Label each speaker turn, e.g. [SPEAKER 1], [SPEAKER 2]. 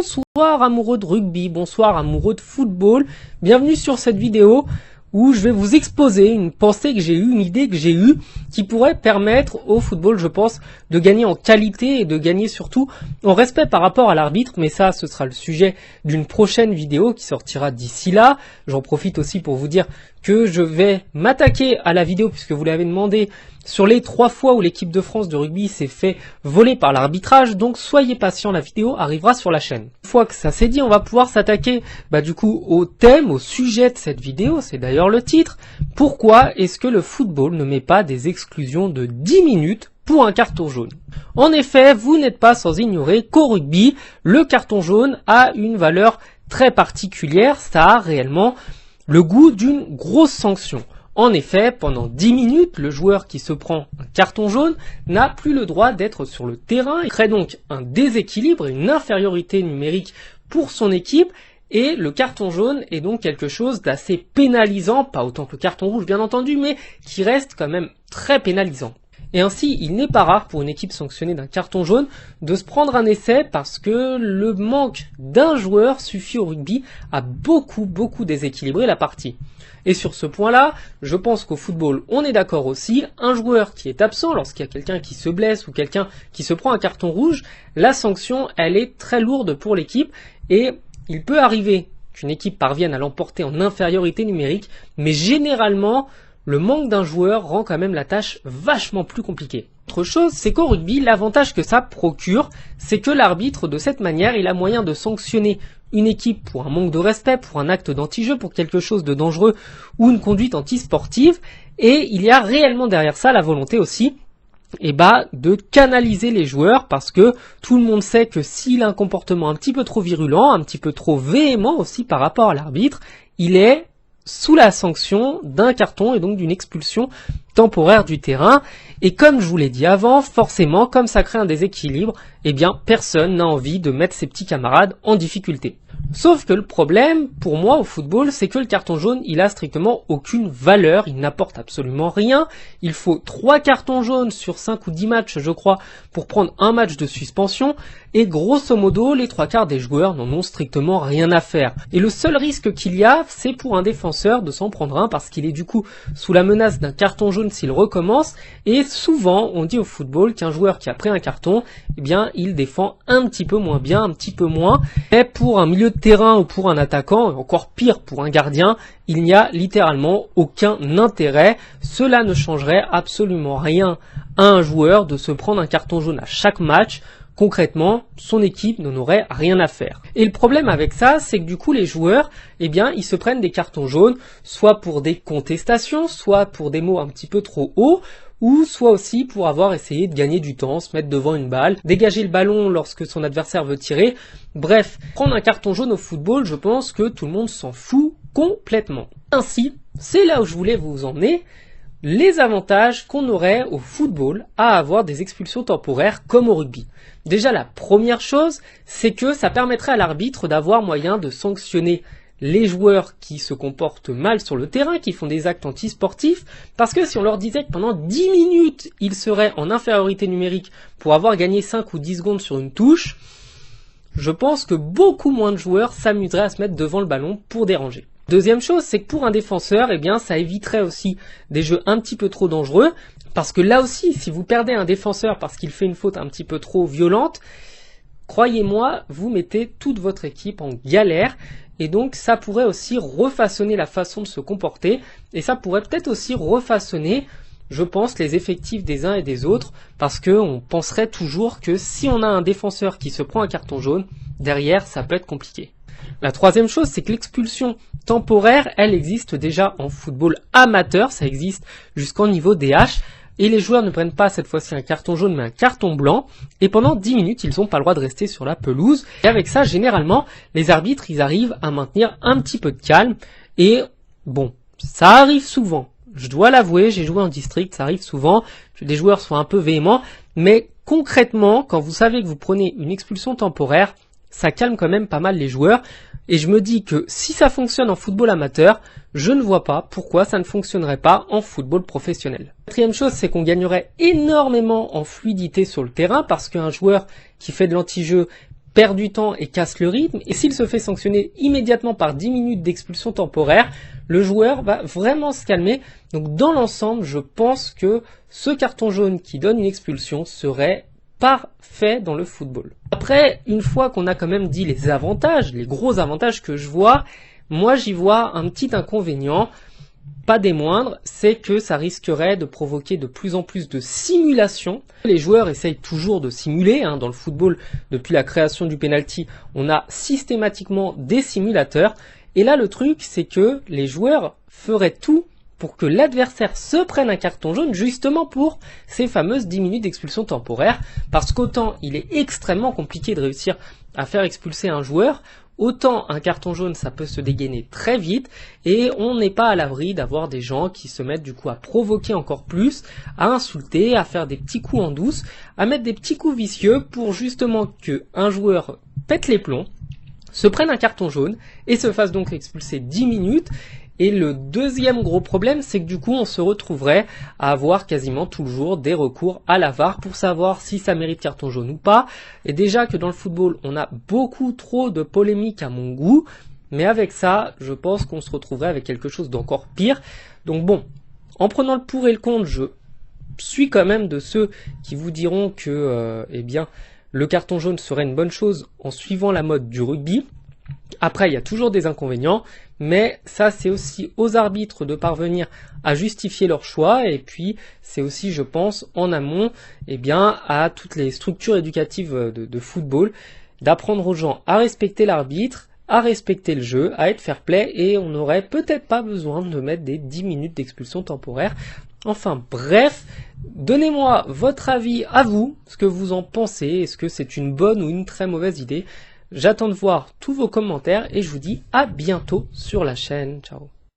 [SPEAKER 1] Bonsoir amoureux de rugby, bonsoir amoureux de football, bienvenue sur cette vidéo où je vais vous exposer une pensée que j'ai eue, une idée que j'ai eue qui pourrait permettre au football, je pense, de gagner en qualité et de gagner surtout en respect par rapport à l'arbitre, mais ça ce sera le sujet d'une prochaine vidéo qui sortira d'ici là. J'en profite aussi pour vous dire que je vais m'attaquer à la vidéo puisque vous l'avez demandé sur les 3 fois où l'équipe de France de rugby s'est fait voler par l'arbitrage, donc soyez patients, la vidéo arrivera sur la chaîne. Une fois que ça c'est dit, on va pouvoir s'attaquer du coup au thème, au sujet de cette vidéo, c'est d'ailleurs le titre. Pourquoi est-ce que le football ne met pas des exclusions de 10 minutes pour un carton jaune? En effet, vous n'êtes pas sans ignorer qu'au rugby, le carton jaune a une valeur très particulière, ça a réellement le goût d'une grosse sanction. En effet, pendant 10 minutes, le joueur qui se prend un carton jaune n'a plus le droit d'être sur le terrain. Il crée donc un déséquilibre et une infériorité numérique pour son équipe. Et le carton jaune est donc quelque chose d'assez pénalisant, pas autant que le carton rouge bien entendu, mais qui reste quand même très pénalisant. Et ainsi, il n'est pas rare pour une équipe sanctionnée d'un carton jaune de se prendre un essai parce que le manque d'un joueur suffit au rugby à beaucoup déséquilibrer la partie. Et sur ce point-là, je pense qu'au football, on est d'accord aussi, un joueur qui est absent lorsqu'il y a quelqu'un qui se blesse ou quelqu'un qui se prend un carton rouge, la sanction, elle est très lourde pour l'équipe et il peut arriver qu'une équipe parvienne à l'emporter en infériorité numérique, mais généralement, le manque d'un joueur rend quand même la tâche vachement plus compliquée. Autre chose, c'est qu'au rugby, l'avantage que ça procure, c'est que l'arbitre, de cette manière, il a moyen de sanctionner une équipe pour un manque de respect, pour un acte d'anti-jeu, pour quelque chose de dangereux ou une conduite anti-sportive, et il y a réellement derrière ça la volonté aussi de canaliser les joueurs parce que tout le monde sait que s'il a un comportement un petit peu trop virulent, un petit peu trop véhément aussi par rapport à l'arbitre, il est sous la sanction d'un carton et donc d'une expulsion temporaire du terrain. Et comme je vous l'ai dit avant, forcément, comme ça crée un déséquilibre, personne n'a envie de mettre ses petits camarades en difficulté. Sauf que le problème, pour moi, au football, c'est que le carton jaune, il a strictement aucune valeur, il n'apporte absolument rien. Il faut 3 cartons jaunes sur 5 ou 10 matchs, je crois, pour prendre un match de suspension, et grosso modo, les 3/4 des joueurs n'en ont strictement rien à faire. Et le seul risque qu'il y a, c'est pour un défenseur de s'en prendre un, parce qu'il est du coup sous la menace d'un carton jaune s'il recommence, et souvent, on dit au football qu'un joueur qui a pris un carton, il défend un petit peu moins bien, un petit peu moins, mais pour un milieu de terrain ou pour un attaquant, et encore pire pour un gardien, il n'y a littéralement aucun intérêt. Cela ne changerait absolument rien à un joueur de se prendre un carton jaune à chaque match. Concrètement, son équipe n'en aurait rien à faire. Et le problème avec ça, c'est que du coup les joueurs, ils se prennent des cartons jaunes, soit pour des contestations, soit pour des mots un petit peu trop hauts, ou soit aussi pour avoir essayé de gagner du temps, se mettre devant une balle, dégager le ballon lorsque son adversaire veut tirer. Bref, prendre un carton jaune au football, je pense que tout le monde s'en fout complètement. Ainsi, c'est là où je voulais vous emmener, les avantages qu'on aurait au football à avoir des expulsions temporaires comme au rugby. Déjà, la première chose, c'est que ça permettrait à l'arbitre d'avoir moyen de sanctionner les joueurs qui se comportent mal sur le terrain, qui font des actes antisportifs, parce que si on leur disait que pendant 10 minutes, ils seraient en infériorité numérique pour avoir gagné 5 ou 10 secondes sur une touche, je pense que beaucoup moins de joueurs s'amuseraient à se mettre devant le ballon pour déranger. Deuxième chose, c'est que pour un défenseur, ça éviterait aussi des jeux un petit peu trop dangereux, parce que là aussi, si vous perdez un défenseur parce qu'il fait une faute un petit peu trop violente, croyez-moi, vous mettez toute votre équipe en galère, et donc ça pourrait aussi refaçonner la façon de se comporter, et ça pourrait peut-être aussi refaçonner, je pense, les effectifs des uns et des autres, parce qu'on penserait toujours que si on a un défenseur qui se prend un carton jaune, derrière ça peut être compliqué. La troisième chose, c'est que l'expulsion temporaire, elle existe déjà en football amateur, ça existe jusqu'en niveau DH, et les joueurs ne prennent pas cette fois-ci un carton jaune mais un carton blanc, et pendant 10 minutes, ils n'ont pas le droit de rester sur la pelouse, et avec ça, généralement, les arbitres, ils arrivent à maintenir un petit peu de calme, et bon, ça arrive souvent, je dois l'avouer, j'ai joué en district, ça arrive souvent, que des joueurs soient un peu véhéments, mais concrètement, quand vous savez que vous prenez une expulsion temporaire, ça calme quand même pas mal les joueurs, et je me dis que si ça fonctionne en football amateur, je ne vois pas pourquoi ça ne fonctionnerait pas en football professionnel. Quatrième chose, c'est qu'on gagnerait énormément en fluidité sur le terrain, parce qu'un joueur qui fait de l'anti-jeu perd du temps et casse le rythme, et s'il se fait sanctionner immédiatement par 10 minutes d'expulsion temporaire, le joueur va vraiment se calmer. Donc dans l'ensemble, je pense que ce carton jaune qui donne une expulsion serait parfait dans le football. Après, une fois qu'on a quand même dit les avantages, les gros avantages que je vois, moi j'y vois un petit inconvénient, pas des moindres, c'est que ça risquerait de provoquer de plus en plus de simulation. Les joueurs essayent toujours de simuler, dans le football, depuis la création du penalty, on a systématiquement des simulateurs. Et là, le truc, c'est que les joueurs feraient tout pour que l'adversaire se prenne un carton jaune, justement pour ces fameuses 10 minutes d'expulsion temporaire. Parce qu'autant il est extrêmement compliqué de réussir à faire expulser un joueur, autant un carton jaune ça peut se dégainer très vite et on n'est pas à l'abri d'avoir des gens qui se mettent du coup à provoquer encore plus, à insulter, à faire des petits coups en douce, à mettre des petits coups vicieux pour justement que un joueur pète les plombs, se prenne un carton jaune et se fasse donc expulser 10 minutes. Et le deuxième gros problème, c'est que du coup, on se retrouverait à avoir quasiment toujours des recours à la VAR pour savoir si ça mérite carton jaune ou pas. Et déjà que dans le football, on a beaucoup trop de polémiques à mon goût. Mais avec ça, je pense qu'on se retrouverait avec quelque chose d'encore pire. Donc bon, en prenant le pour et le contre, je suis quand même de ceux qui vous diront que le carton jaune serait une bonne chose en suivant la mode du rugby. Après, il y a toujours des inconvénients, mais ça, c'est aussi aux arbitres de parvenir à justifier leur choix, et puis c'est aussi, je pense, en amont, à toutes les structures éducatives de football, d'apprendre aux gens à respecter l'arbitre, à respecter le jeu, à être fair-play, et on n'aurait peut-être pas besoin de mettre des 10 minutes d'expulsion temporaire. Enfin bref, donnez-moi votre avis à vous, ce que vous en pensez, est-ce que c'est une bonne ou une très mauvaise idée ? J'attends de voir tous vos commentaires et je vous dis à bientôt sur la chaîne. Ciao.